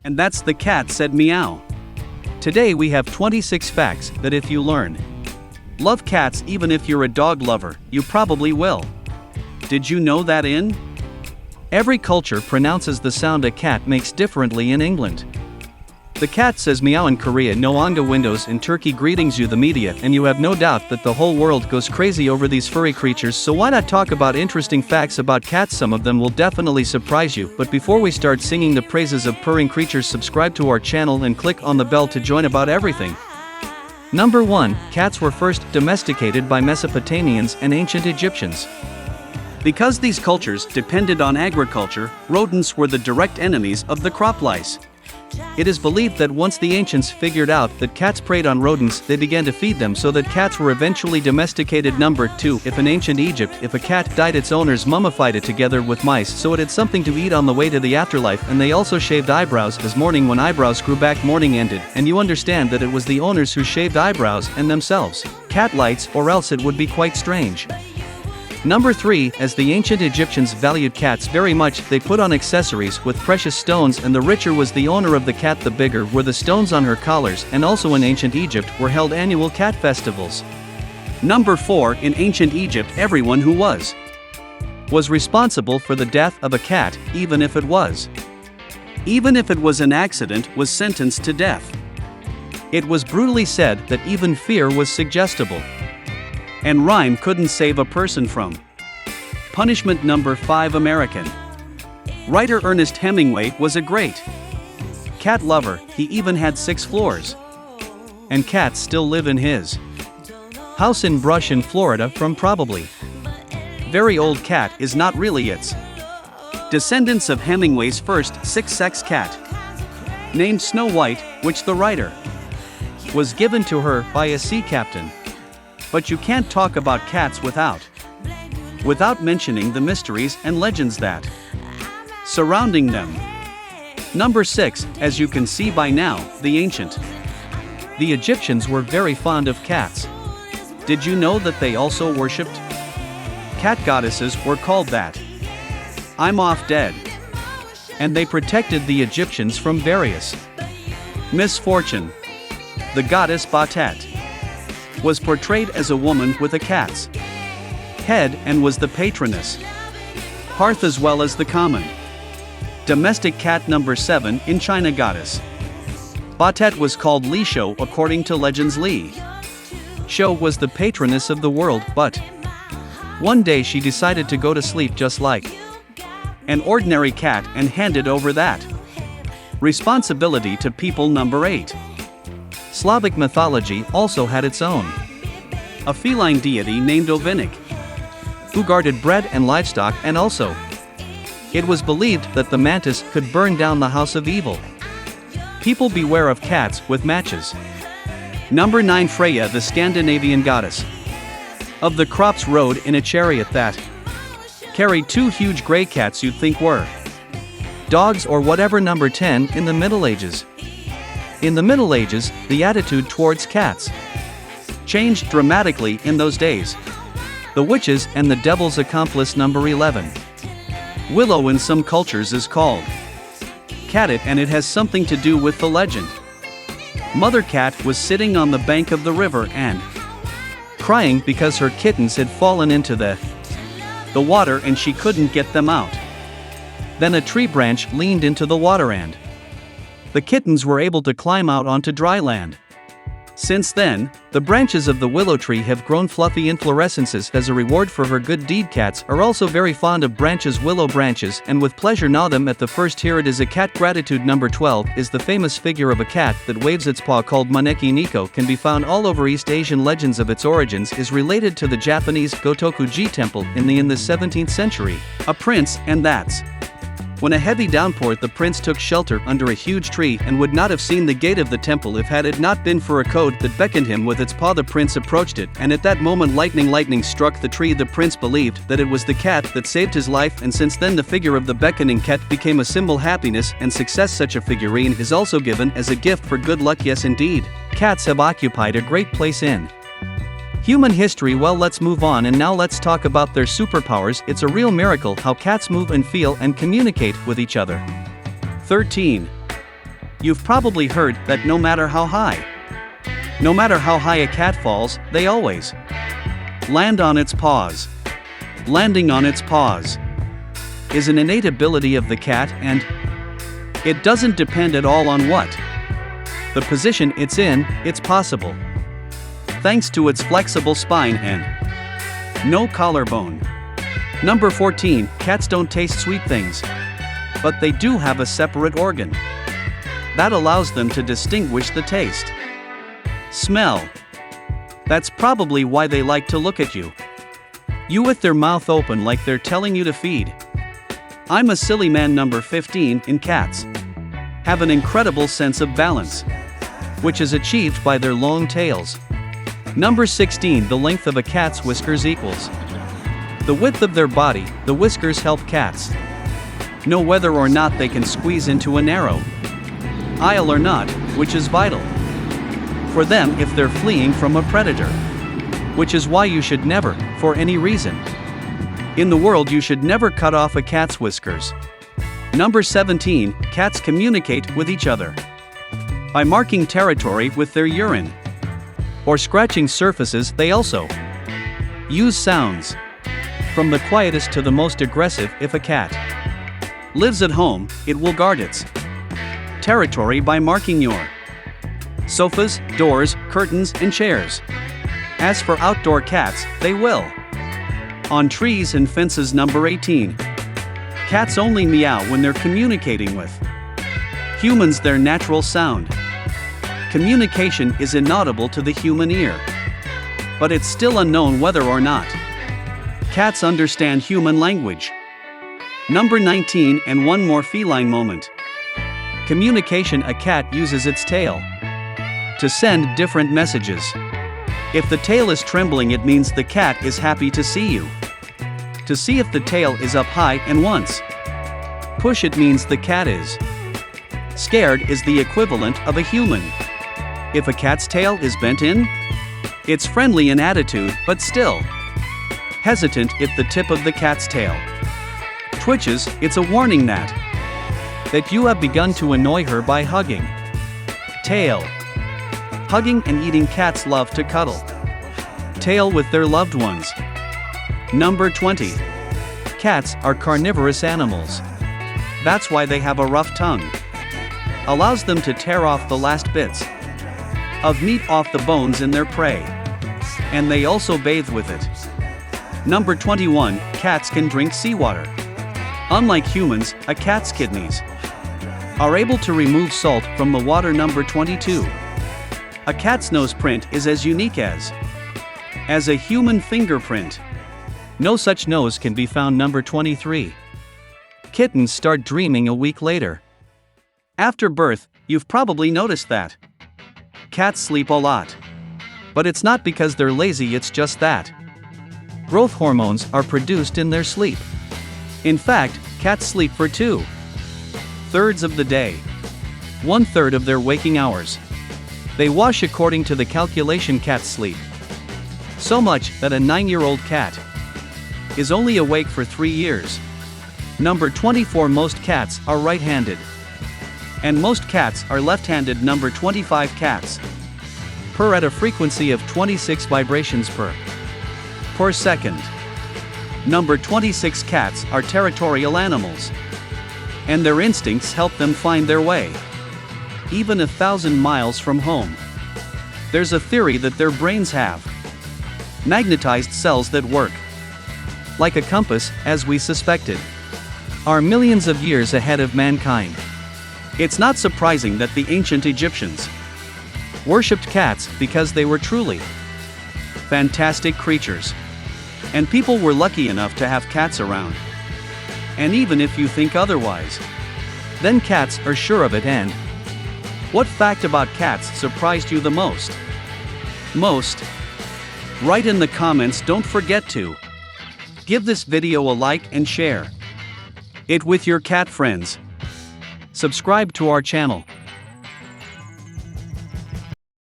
And that's the cat said meow. Today we have 26 facts that if you learn. Love cats even if you're a dog lover, you probably will. Did you know that in every culture pronounces the sound a cat makes differently in England? The cat says meow in Korea, Nyaong windows in Turkey greetings you the media, and you have no doubt that the whole world goes crazy over these furry creatures, so why not talk about interesting facts about cats? Some of them will definitely surprise you, but before we start singing the praises of purring creatures, subscribe to our channel and click on the bell to join about everything. Number 1. Cats were first domesticated by Mesopotamians and ancient Egyptians. Because these cultures depended on agriculture, rodents were the direct enemies of the crop lice. It is believed that once the ancients figured out that cats preyed on rodents, they began to feed them, so that cats were eventually domesticated. Number 2. If in ancient Egypt, if a cat died, its owners mummified it together with mice so it had something to eat on the way to the afterlife, and they also shaved eyebrows as mourning. When eyebrows grew back, mourning ended, and you understand that it was the owners who shaved eyebrows and themselves. Cat lights, or else it would be quite strange. Number 3. As the ancient Egyptians valued cats very much, they put on accessories with precious stones, and the richer was the owner of the cat, the bigger were the stones on her collars. And also in ancient Egypt were held annual cat festivals. Number 4. In ancient Egypt, everyone who was responsible for the death of a cat, even if it was an accident, was sentenced to death. It was brutally said that even fear was suggestible, and rhyme couldn't save a person from punishment. Number 5. American writer Ernest Hemingway was a great cat lover. He even had 6 floors, and cats still live in his house in Brush in Florida. From probably very old cat is not really its descendants of Hemingway's first 6-sex cat, named Snow White, which the writer was given to her by a sea captain. But you can't talk about cats without mentioning the mysteries and legends that surrounding them. Number 6. As you can see by now, the Egyptians were very fond of cats. Did you know that they also worshipped cat goddesses, were called that? I'm off dead. And they protected the Egyptians from various misfortune. The goddess Batet was portrayed as a woman with a cat's head and was the patroness hearth as well as the common domestic cat. Number 7. In China, goddess Batet was called Li Shou. According to legends, Li Shou was the patroness of the world, but one day she decided to go to sleep just like an ordinary cat and handed over that responsibility to people. Number 8. Slavic mythology also had its own a feline deity named Ovinik, who guarded bread and livestock, and also it was believed that the mantis could burn down the house of evil. People beware of cats with matches. Number 9. Freya, the Scandinavian goddess of the crops, rode in a chariot that carried 2 huge gray cats you'd think were dogs or whatever. Number 10. In the Middle Ages. In the Middle Ages, the attitude towards cats changed dramatically in those days. The witches and the devil's accomplice. Number 11. Willow in some cultures is called Catit, and it has something to do with the legend. Mother cat was sitting on the bank of the river and crying because her kittens had fallen into the water and she couldn't get them out. Then a tree branch leaned into the water and the kittens were able to climb out onto dry land. Since then, the branches of the willow tree have grown fluffy inflorescences as a reward for her good deed. Cats are also very fond of branches, willow branches, and with pleasure gnaw them. At the first, here it is a cat. Gratitude. Number 12 is the famous figure of a cat that waves its paw called Maneki Niko, can be found all over East Asian. Legends of its origins is related to the Japanese Gotoku-ji temple in the 17th century. A prince, and that's when a heavy downpour, the prince took shelter under a huge tree and would not have seen the gate of the temple if had it not been for a code that beckoned him with its paw. The prince approached it, and at that moment lightning struck the tree. The prince believed that it was the cat that saved his life, and since then the figure of the beckoning cat became a symbol of happiness and success. Such a figurine is also given as a gift for good luck. Yes indeed, cats have occupied a great place in human history. Well, let's move on, and now let's talk about their superpowers. It's a real miracle how cats move and feel and communicate with each other. 13. You've probably heard that no matter how high a cat falls, they always land on its paws. Landing on its paws is an innate ability of the cat, and it doesn't depend at all on what the position it's in. It's possible thanks to its flexible spine and no collarbone. Number 14. Cats don't taste sweet things, but they do have a separate organ that allows them to distinguish the taste. Smell. That's probably why they like to look at you. You with their mouth open like they're telling you to feed. I'm a silly man. Number 15. In cats have an incredible sense of balance, which is achieved by their long tails. Number 16. The length of a cat's whiskers equals the width of their body. The whiskers help cats know whether or not they can squeeze into a narrow aisle or not, which is vital for them if they're fleeing from a predator. Which is why you should never, for any reason in the world, you should never cut off a cat's whiskers. Number 17. Cats communicate with each other by marking territory with their urine or scratching surfaces. They also use sounds, from the quietest to the most aggressive. If a cat lives at home, it will guard its territory by marking your sofas, doors, curtains, and chairs. As for outdoor cats, they will on trees and fences. Number 18. Cats only meow when they're communicating with humans. Their natural sound communication is inaudible to the human ear, but it's still unknown whether or not cats understand human language. Number 19. And one more feline moment. Communication. A cat uses its tail to send different messages. If the tail is trembling, it means the cat is happy to see you. To see if the tail is up high and once push, it means the cat is scared. Is the equivalent of a human. If a cat's tail is bent in, it's friendly in attitude, but still hesitant. If the tip of the cat's tail twitches, it's a warning that you have begun to annoy her by hugging. Tail. Hugging and eating. Cats love to cuddle tail with their loved ones. Number 20. Cats are carnivorous animals. That's why they have a rough tongue. Allows them to tear off the last bits of meat off the bones in their prey. And they also bathe with it. Number 21. Cats can drink seawater. Unlike humans, a cat's kidneys are able to remove salt from the water. Number 22. A cat's nose print is as unique as a human fingerprint. No such nose can be found. Number 23. Kittens start dreaming a week later after birth. You've probably noticed that cats sleep a lot. But it's not because they're lazy, it's just that growth hormones are produced in their sleep. In fact, cats sleep for 2/3 of the day, 1/3 of their waking hours. They wash according to the calculation. Cats sleep so much that a 9-year-old cat is only awake for 3 years. Number 24. Most cats are right-handed, and most cats are left-handed. Number 25. Cats purr at a frequency of 26 vibrations per second. Number 26. Cats are territorial animals, and their instincts help them find their way even 1,000 miles from home. There's a theory that their brains have magnetized cells that work like a compass, as we suspected, are millions of years ahead of mankind. It's not surprising that the ancient Egyptians worshipped cats because they were truly fantastic creatures. And people were lucky enough to have cats around. And even if you think otherwise, then cats are sure of it. And what fact about cats surprised you the most? Write in the comments. Don't forget to give this video a like and share it with your cat friends. Subscribe to our channel.